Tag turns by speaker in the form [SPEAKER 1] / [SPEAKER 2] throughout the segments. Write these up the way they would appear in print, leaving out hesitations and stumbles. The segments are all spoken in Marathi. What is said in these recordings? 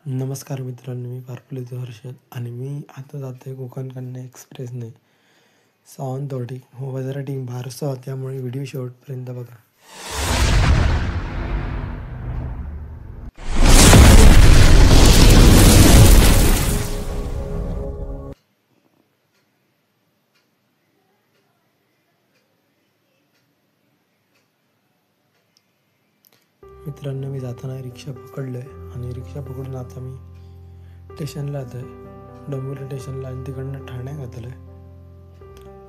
[SPEAKER 1] नमस्कार मित्रांनो, मी पारपलीचं हर्षद आणि मी आता जातोय कोकण कन्या एक्सप्रेसने सावंतवाडी हो वजराटी बारसं, त्यामुळे व्हिडिओ शेवटपर्यंत बघा. मित्रांनो, मी जाताना रिक्षा पकडलं आहे आणि रिक्षा पकडून आता मी स्टेशनला जातो आहे, डोंबिवली स्टेशनला, आणि तिकडनं ठाणे घातलं आहे.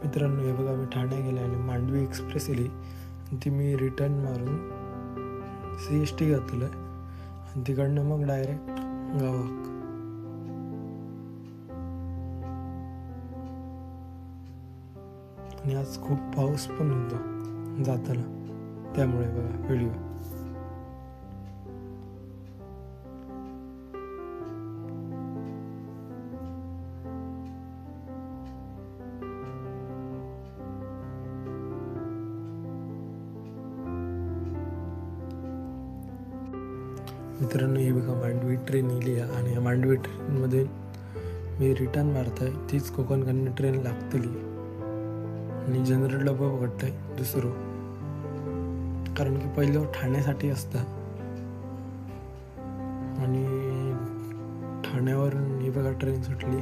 [SPEAKER 1] मित्रांनो, हे बघा, मी ठाणे गेले आणि मांडवी एक्सप्रेस येली आणि ती मी रिटर्न मारून CST घातलं आहे आणि तिकडनं मग डायरेक्ट गावाक. आणि आज खूप पाऊस पण होता जाताना, त्यामुळे बघा व्हिडिओ. मित्रांनो, ही बघा मांडवी ट्रेन येली आहे आणि या मांडवी ट्रेनमध्ये मी रिटर्न मारताय. तीच कोकण कन्या ट्रेन लागतली आणि जनरल डबा पकडताय दुसरं, कारण की पहिलं ठाण्यासाठी असतं आणि ठाण्यावरून ही बघा ट्रेन सुटली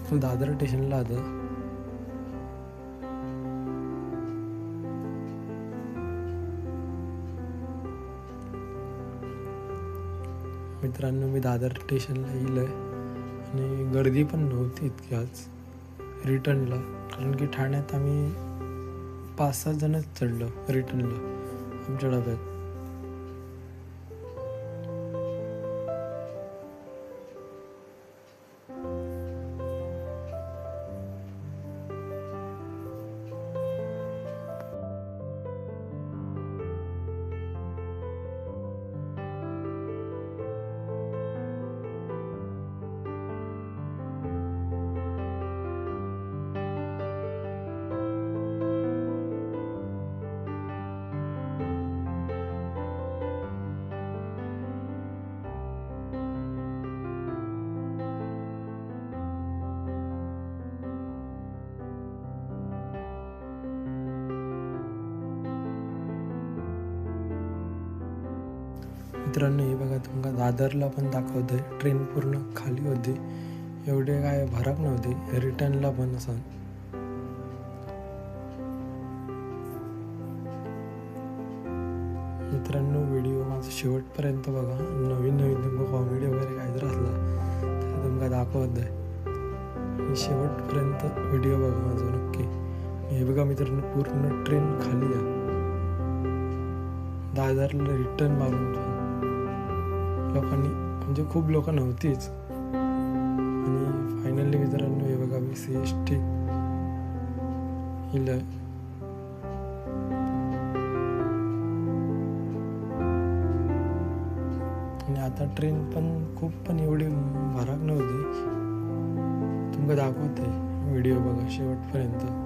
[SPEAKER 1] तो दादर स्टेशनला आता. मित्रांनो, मी दादर स्टेशनला येईल आहे आणि गर्दी पण नव्हती इतकी आज रिटर्नला, कारण की ठाण्यात आम्ही 5-6 जणच चढलो रिटर्नला आमच्या डब्यात. मित्रांनो, हे बघा, तुमका दादरला पण दाखवतंय ट्रेन पूर्ण खाली होती, एवढे काय भरक नव्हती. रिटर्नला पण असं. मित्रांनो, व्हिडिओ माझा शेवटपर्यंत बघा. नवीन तुमका कॉमेडी वगैरे काय जर असला तर तुमका दाखवत आहे. शेवटपर्यंत व्हिडिओ बघा माझा नक्की. हे बघा मित्रांनो, पूर्ण ट्रेन खाली आहे दादरला रिटर्न मारून. लोकांनी म्हणजे खूप लोक नव्हतीच. आणि फायनली मित्रांनो, हे बघा, मी CST हिलं आणि आता ट्रेन पण खूप एवढी भराक नव्हती. तुमका दाखवते व्हिडिओ बघा शेवटपर्यंत.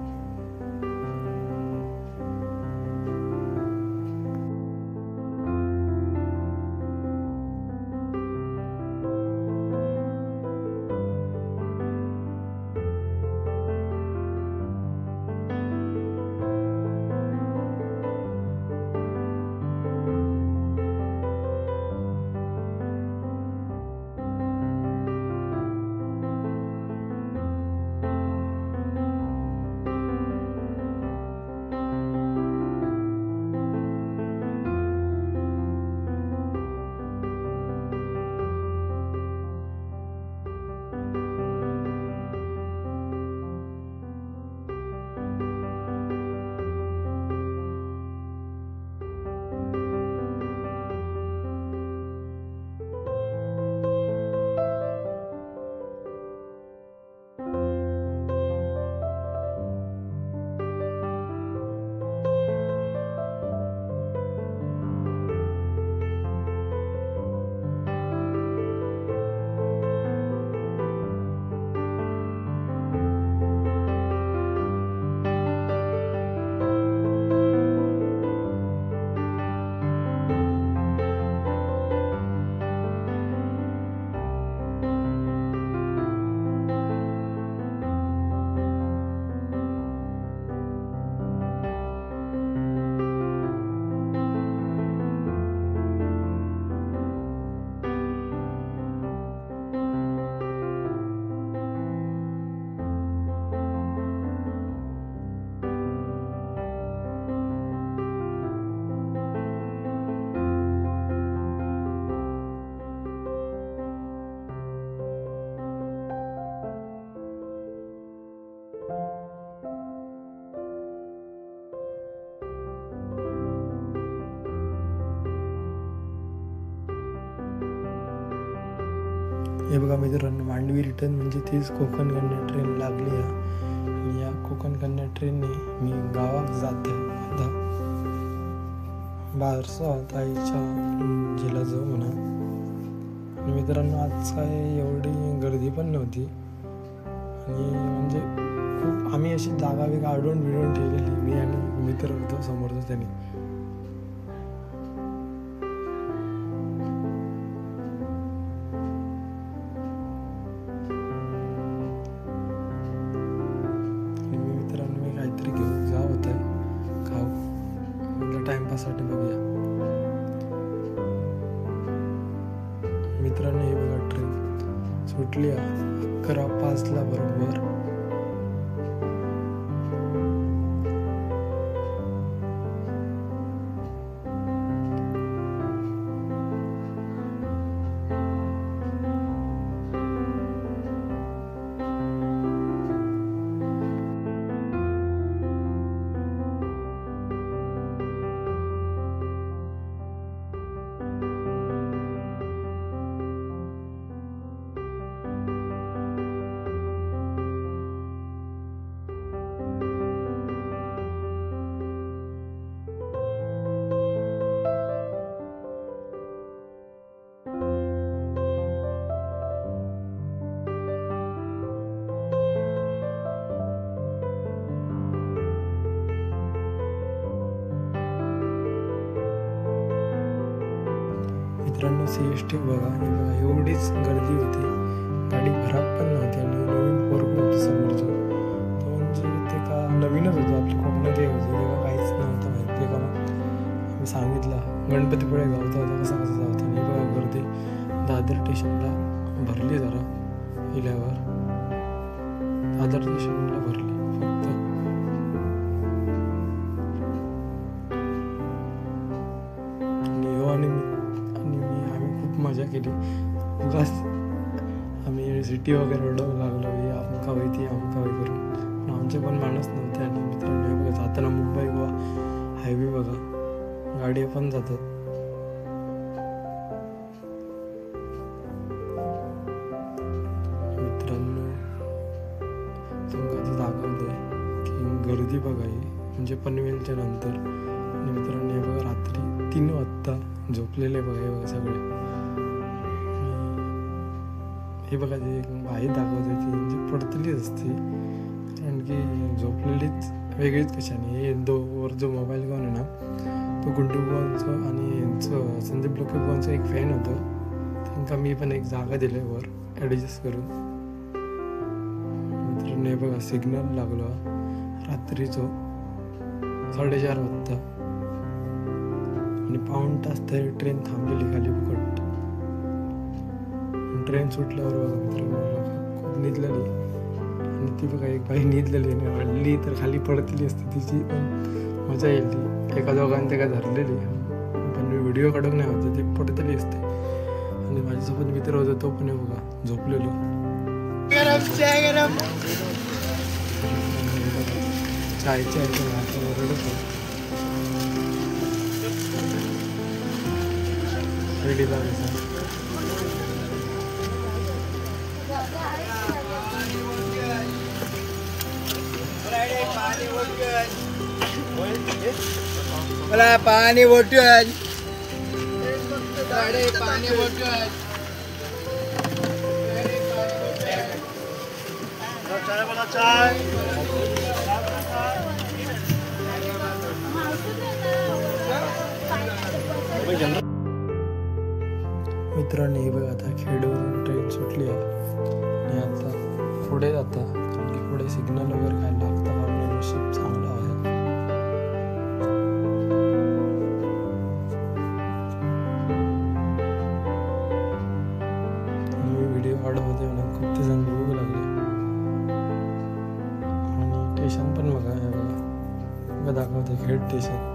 [SPEAKER 1] हे बघा मित्रांनो, मांडवी रिटर्न म्हणजे तीच कोकण कन्या ट्रेन लागली आहे. आणि या कोकण कन्या ट्रेनने मी गावात जाते आता बारसा ताईच्या जिला जाऊ म्हणा. आणि मित्रांनो, आज काय एवढी गर्दी पण नव्हती. आणि म्हणजे खूप आम्ही अशी जागा वेग अडवून ठेवलेली, मी आणि मित्र होतो समोरचा त्याने. मी काहीतरी घेऊ जा होत आहे खाऊ म्हटलं टाइमपाससाठी बघूया. मित्रांनो, हे बघा ट्रेन सुटली 11:05 बरोबर. मित्रांनो, CST बघा, एवढीच गर्दी होती, गाडी खराब पण नव्हती. आणि नवीन पोरग होतं समोरचं, तो म्हणजे ते का नवीनच होतं, आपल्या कोकणात हे होतं तेव्हा काहीच नव्हतं माहिती का. मग मी सांगितलं गणपतीपुळे गावता होता कसा जावता. आणि बघा गर्दी दादर स्टेशनला भरली, जरा इल्यावर दादर स्टेशनला भरली फक्त. मजा केली बस. आम्ही सिटी वगैरे ओढवू लागलो, अमका होई ती अमका होई करून. पण आमचे पण माणूस नव्हते. आणि मित्रांनो, बघा जाताना मुंबई गोवा हायवे बघा, गाडी पण जातात. मित्रांनो, तुमका ते दाखवतोय की गर्दी बघा ही म्हणजे पनवेलच्या नंतर. आणि मित्रांनो, हे बघा रात्री 3 वाजता झोपलेले बघा, हे बघा सगळे. हे बघा, ते एक बाहेर दाखवते ती म्हणजे पडतलीच असते, कारण की झोपलेलीच वेगळीच कशाने. हे वर जो मोबाईल घेऊन आहे ना, तो गुंडू बुवांचं आणि यांचं संदीप लोके बुवांचं एक फॅन होतं. त्यांना मी पण एक जागा दिली वर ॲडजस्ट करून. मित्रांनो, हे बघा सिग्नल लागलो रात्रीचो 4:30 वाजता. आणि पाऊण तास तरी ट्रेन थांबलेली खाली फुकट. ट्रेन सुटल्यावर बघा मित्रांनो, खूप निजलेली. आणि ती बघा एक बाई निजलेली आणि हल्ली तर खाली पडतली असते, तिची पण मजा येईल. एका दोघांनी त्या धरलेली, पण मी व्हिडिओ काढून नाही होतं, ती पडतली असते. आणि माझ्यासोबत मित्र होता, तो पण बघा झोपलेलो. चायच्या रडत रेडी लागायचा.
[SPEAKER 2] मला पाणी बोटल पाणी बोटल चाय.
[SPEAKER 1] मित्रांनो, हे बघा आता खेडवरून ट्रेन सुटली आहे. आणि आता पुढे जाता, कारण की पुढे सिग्नल वगैरे काय लागतं का आपलं नशीब चांगलं आहे. मी व्हिडिओ काढत होते म्हणून खूप ते जण बघू लागले. आणि स्टेशन पण बघा, हे बघा दाखवते खेड स्टेशन.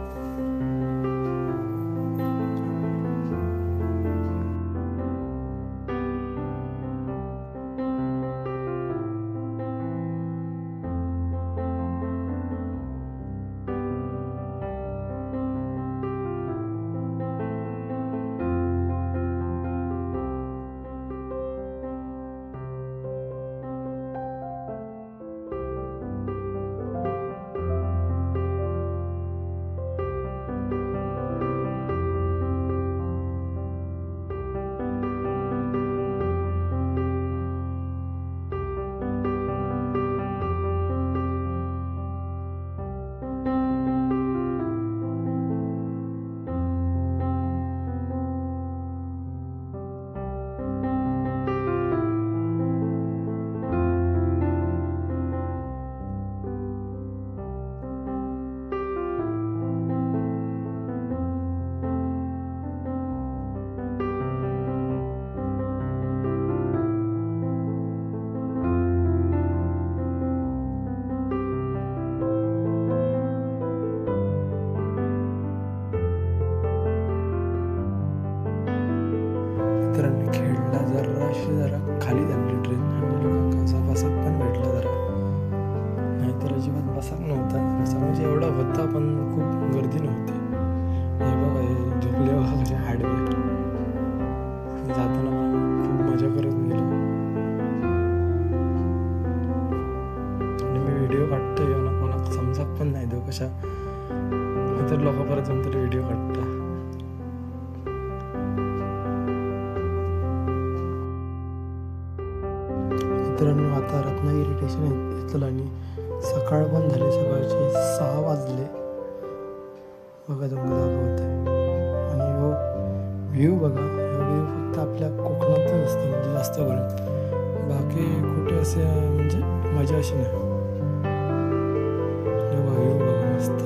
[SPEAKER 1] कशा तर लोक परत नंतर व्हिडिओ काढता. मित्रांनो आता रत्नागिरी स्टेशन येतलं आणि सकाळ पण झाली. सकाळचे 6 वाजले बघा. तुम्हाला दाखवते आणि हो व्ह्यू बघा. व्ह्यू फक्त आपल्या कोकणातच असतं म्हणजे जास्त करून, बाकी कुठे असे म्हणजे मजा अशी नाही. व्ह्यू बघा मस्त.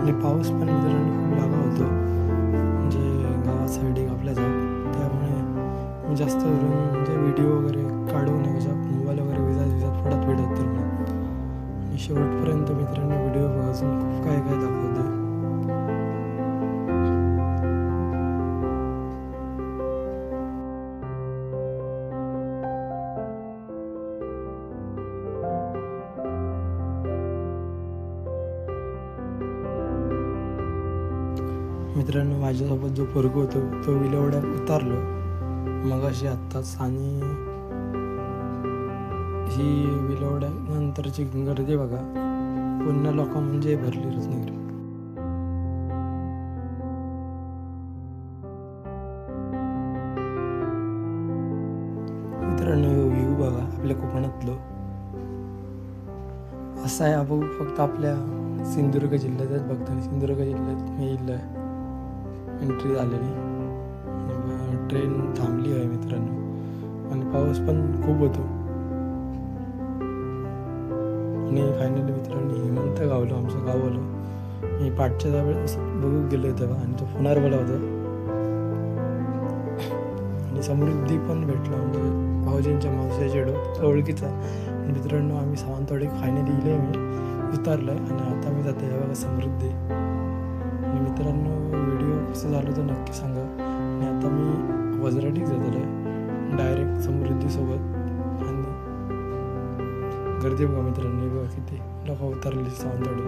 [SPEAKER 1] आणि पाऊस पण मित्रांनो खूप लागा होतो म्हणजे गावात साईडी आपल्या जाऊ. त्यामुळे मी जास्त करून म्हणजे व्हिडिओ वगैरे काढू नये कशा मोबाईल वगैरे विजात पडत तर म्हणून. आणि शेवटपर्यंत मित्रांनो व्हिडिओ बघायचं खूप काय काय दाखवतो. मित्रांनो माझ्यासोबत जो पोरगं होतो तो विलवड्यात उतारलो मग अशी आत्ताच. आणि ही विलवड्या नंतरची गर्दी बघा. पुन्हा लोक म्हणजे भरली रत्नागिरी. मित्रांनो व्ह्यू बघा आपल्या कोकणातलो असा आहे. आपण फक्त आपल्या सिंधुदुर्ग जिल्ह्यातच बघतो. सिंधुदुर्ग जिल्ह्यात मी येईल एंट्री झालेली. ट्रेन थांबली आहे मित्रांनो आणि पाऊस पण खूप होतो. आणि फायनली मित्रांनो हेमंत गावलो, आमचं गाव आलो. मी पाठच्या वेळेस बघू गेलो तेव्हा आणि तो पुणार बोला होता. आणि समृद्धी पण भेटला म्हणजे भाऊजींच्या मावसाच्या ओळखीचा. मित्रांनो आम्ही सावंतवाडी फायनली इले मी उतारलं आहे आणि आता मी जाते बघा समृद्धी. आणि मित्रांनो व्हिडिओ कसं झालं तर नक्की सांगा. आणि आता मी वजराटीच जातलं आहे डायरेक्ट समृद्धीसोबत. आणि गर्दी बघा मित्रांनो बघा किती लोक उतरली सावंतवाडी.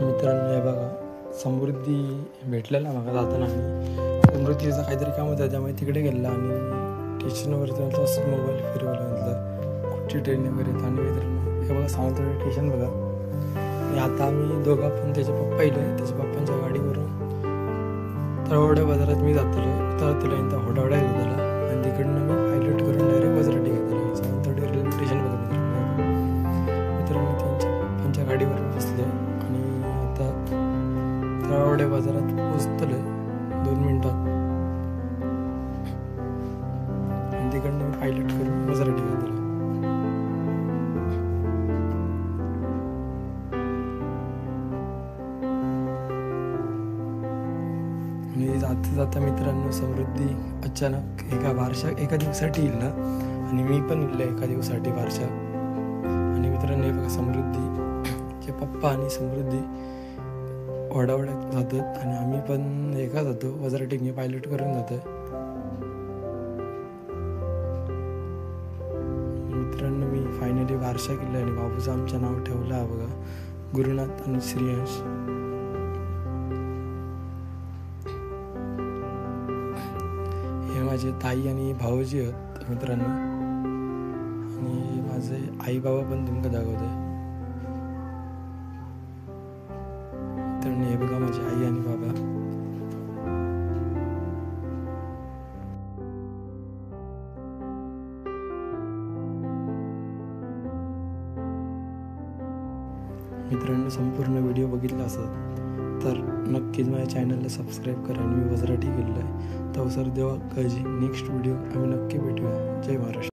[SPEAKER 1] मित्रांनो हे बघा समृद्धी भेटलेला मला जाताना. आणि समृद्धीचं काहीतरी काम होतं त्यामुळे तिकडे गेला आणि स्टेशनवर जायचं असं मोबाईल फिरवलं म्हटलं कुठची ट्रेन वगैरे. आणि मित्रांनो हे बघा सावंतवाडी स्टेशन बघा. आणि आता आम्ही दोघा पण त्याचे पप्पा येईल त्याच्या पप्पांच्या गाडीवरून तळवड्या बाजारात मी जातलो उतरतलो आणि त्या होडावड्या घेतला. आणि तिकडनं मी पायलट करून डायरेक्ट वजराटी घेतला. सावंतवाडी रेल्वे स्टेशन बघा मित्रांनो त्यांच्या पप्पांच्या गाडीवर बसलो आणि आता तळवड्या बाजारात पोचतलो 2 मिनिटात. आणि तिकडनं मी पायलट करून वजराटी घेतला. आणि जाता जाता मित्रांनो समृद्धी अचानक एका दिवसासाठी येईल ना. आणि मी पण येईल एका दिवसासाठी बारशा. आणि मित्रांनो हे बघा समृद्धीचे पप्पा आणि समृद्धी ओढावड्यात जातात आणि आम्ही पण एका जातो वजराटीने पायलट करून जातो. मित्रांनो मी फायनली बारशा केलं आणि बाबूचं आमचं नाव ठेवलं आहे बघा गुरुनाथ आणि श्रेयांश. हे माझे ताई आणि भाऊजी आहेत मित्रांनो. आणि माझे आई बाबा पण तुमका दाखवते. तर हे बघा माझी आई आणि बाबा. मित्रांनो संपूर्ण व्हिडिओ बघितला असत तर नक्कीच माझ्या चॅनलला सबस्क्राईब करा. आणि मी वजराटी केलेलं आहे. तर सर देवा काळजी नेक्स्ट व्हिडिओ आम्ही नक्की भेटूया. जय महाराष्ट्र.